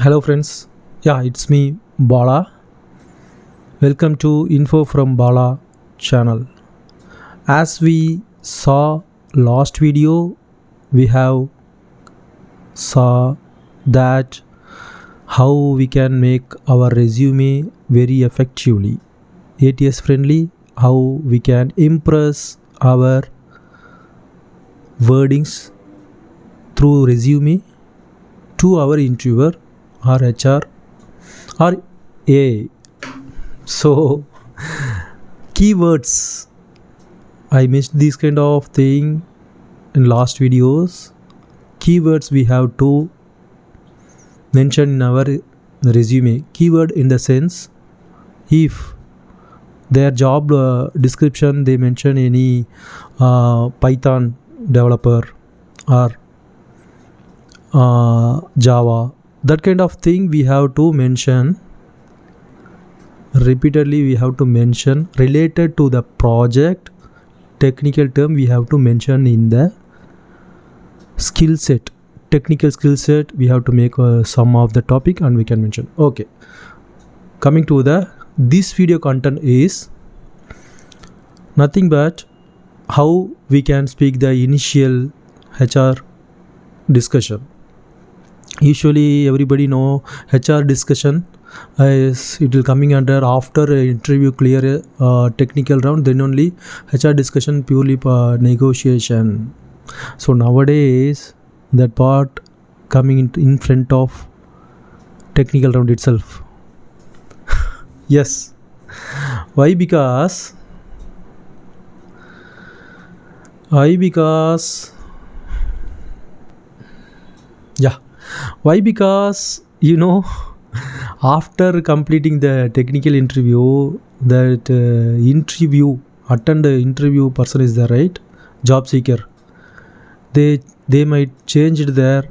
Hello friends, it's me Bala. Welcome to Info from Bala channel. As we saw last video, we have saw that how we can make our resume very effectively, ATS friendly, how we can impress our wordings through resume to our interviewer or HR or AI. So keywords, I missed this kind of thing in last videos. Keywords we have to mention in our resume. Keyword in the sense, if their job description they mention any Python developer or Java, that kind of thing we have to mention repeatedly. We have to mention related to the project, technical term we have to mention in the skill set, technical skill set. We have to make some of the topic and we can mention. Okay, coming to this video content is nothing but how we can speak the initial HR discussion. Usually everybody know HR discussion is it will coming under after interview clear technical round, then only HR discussion purely negotiation. So nowadays that part coming in front of technical round itself. Yes, why? Because yeah, why? Because after completing the technical interview, that attend the interview person is the right job seeker, they might change their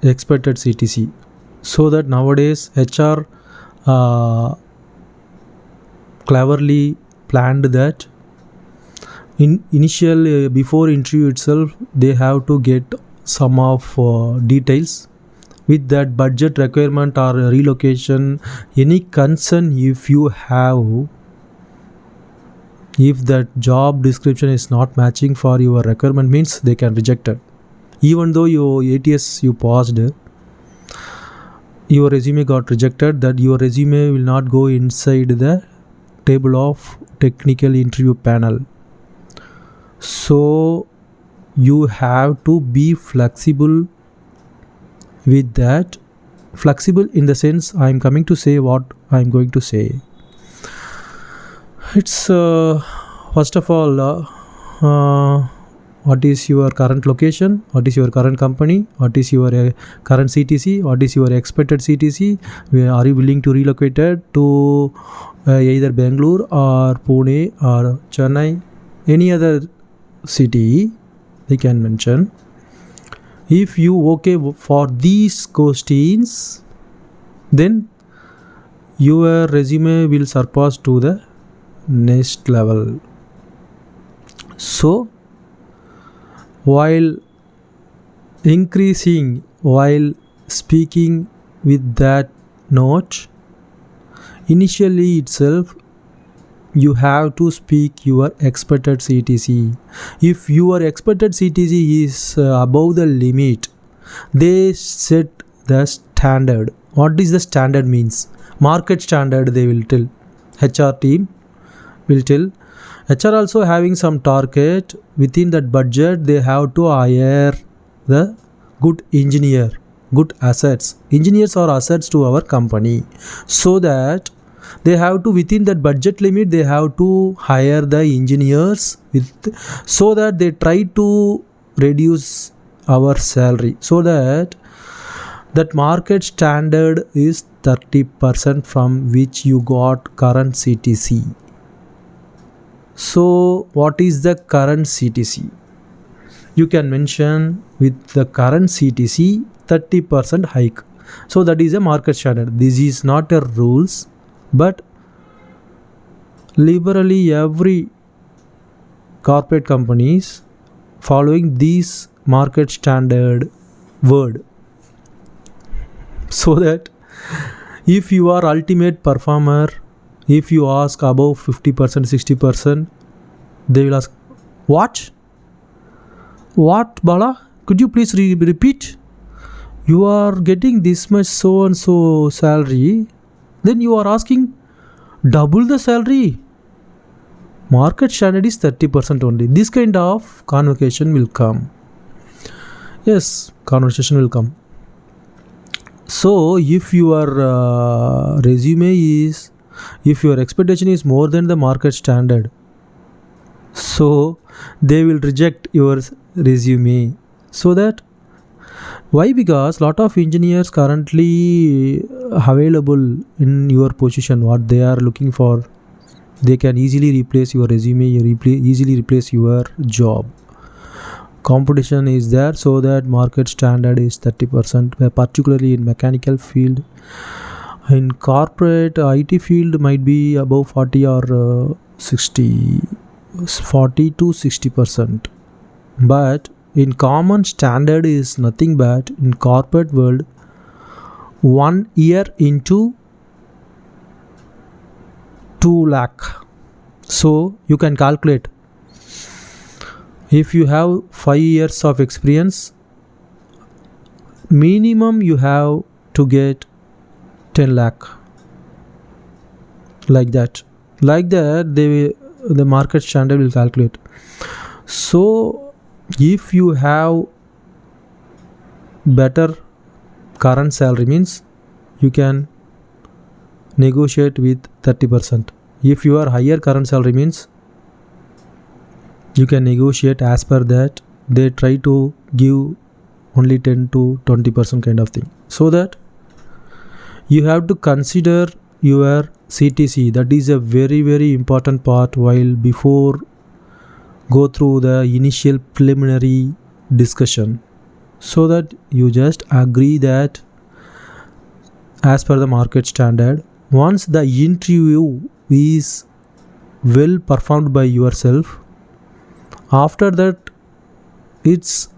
expected CTC. So that nowadays HR cleverly planned that initial before interview itself they have to get some of details with that budget requirement or relocation, any concern if you have, if that job description is not matching for your requirement, means they can reject it. Even though your ATS you passed, your resume got rejected, that your resume will not go inside the table of technical interview panel. So you have to be flexible with that. Flexible in the sense, I am coming to say what I am going to say. It's first of all, what is your current location, what is your current company, what is your current CTC, what is your expected CTC, are you willing to relocate it to either Bangalore or Pune or Chennai, any other city they can mention. If you okay for these questions, then your resume will surpass to the next level. So while speaking with that note, initially itself you have to speak your expected CTC. If your expected CTC is above the limit, they set the standard. What is the standard means? Market standard they will tell. HR team will tell. HR also having some target within that budget. They have to hire the good engineer, good assets. Engineers are assets to our company, so that they have to, within that budget limit, they have to hire the engineers so that they try to reduce our salary, so that market standard is 30% from which you got current CTC. So what is the current CTC? You can mention with the current CTC 30% hike. So that is a market standard. This is not a rules, but liberally every corporate companies following these market standard word. So that if you are ultimate performer, if you ask above 50%, 60%, they will ask, what Bala, could you please repeat? You are getting this much so and so salary, then you are asking double the salary. Market standard is 30% only. This kind of conversation will come. Yes, conversation will come. So if your resume is, if your expectation is more than the market standard, so they will reject your resume. So that, why? Because lot of engineers currently available in your position, what they are looking for, they can easily replace your resume, easily replace your job. Competition is there, so that market standard is 30%, particularly in mechanical field. In corporate IT field might be above 40 or 60, 40 to 60%. But in common standard is nothing but in corporate world 1 year into 2 lakh. So you can calculate, if you have 5 years of experience, minimum you have to get 10 lakh. Like that the market standard will calculate. So if you have better current salary, means you can negotiate with 30%. If you are higher current salary, means you can negotiate as per that. They try to give only 10 to 20% kind of thing. So that you have to consider your CTC. That is a very, very important part while before go through the initial preliminary discussion. So that you just agree that as per the market standard, once the interview is well performed by yourself, after that it's